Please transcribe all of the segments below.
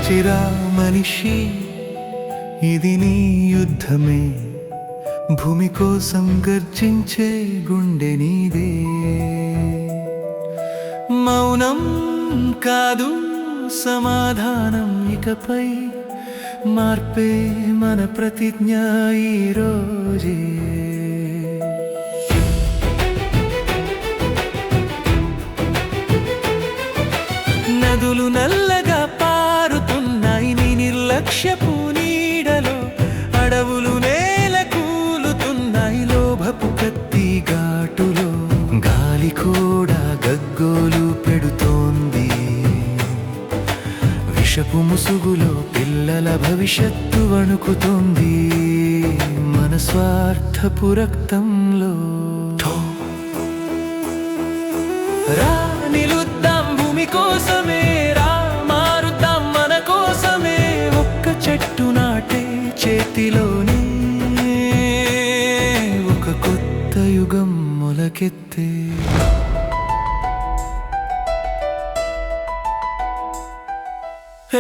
లేచిరా మనిషి, ఇది నీ యుద్ధమే. భూమి కోసం గర్జించే గుండె నీదే. మౌనం కాదు సమాధానం, ఇకపై మార్పే మన ప్రతిజ్ఞ ఈ రోజే. నదులు నల్లగా పారుతున్నాయి నీ నిర్లక్ష్యపు నీడలో. అడవులు నేల కూలుతున్నాయి లోభపు కత్తి ఘాటులో. గాలి కూడా గగ్గోలు పెడుతోంది విషపు ముసుగులో. పిల్లల భవిష్యత్తు వణుకుతోంది మన స్వార్థపు రక్తంలో. రా నిలుద్దాం భూమి కోసమే, రా మారుద్దాం మన కోసమే. ఒక్క చెట్టు నాటే చేతిలోనే ఒక కొత్త యుగం మొలకెత్తే.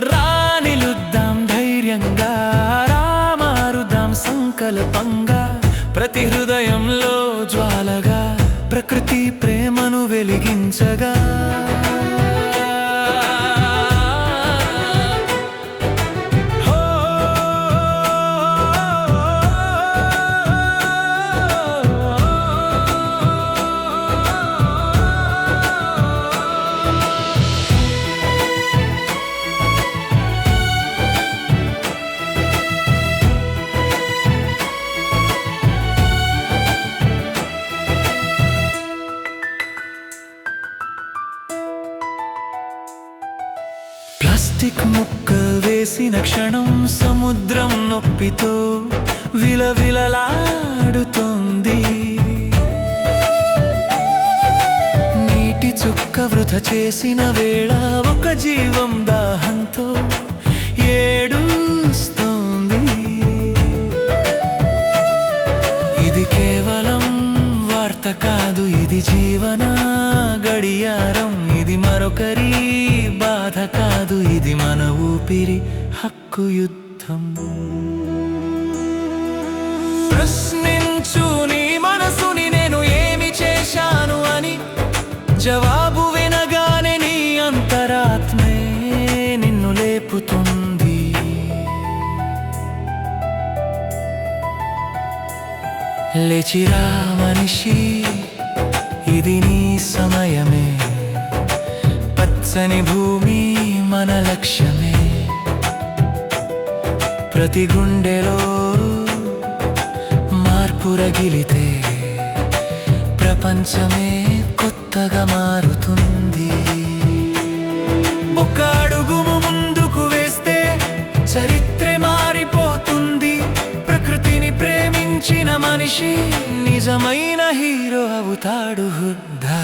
రా నిలుద్దాం ధైర్యంగా, రా మారుదాం సంకల్పంగా. ప్రతి హృదయంలో జ్వాలగా ప్రకృతి ప్రేమను వెలిగించగా. ప్లాస్టిక్ ముక్క వేసిన క్షణం సముద్రం నొప్పితో విలవిలలాడుతోంది. నీటి చుక్క వృధ చేసిన వేళ ఒక జీవం దాహంతో ఏడుస్తోంది. ఇది కేవలం వార్త కాదు, ఇది జీవన గడియారం. ఇది మరొకరి బాధ కాదు, ఇది మన ఊపిరి హక్కు యుద్ధం. ప్రశ్నించు నీ మనసుని, నేను ఏమి చేశాను అని. జవాబు వినగానే నీ అంతరాత్మే నిన్ను లేపుతుంది. లేచిరా మనిషి, ఇది నీ సమయమే. పచ్చని భూమి మన లక్ష్యమే. ప్రతి గుండెలో మార్పు రగిలితే ప్రపంచమే కొత్తగా మారుతుంది. ఒక అడుగు ముందుకు వేస్తే చరిత్రే మారిపోతుంది. ప్రకృతిని ప్రేమించిన మనిషి నిజమైన హీరో అవుతాడు. హుద్దా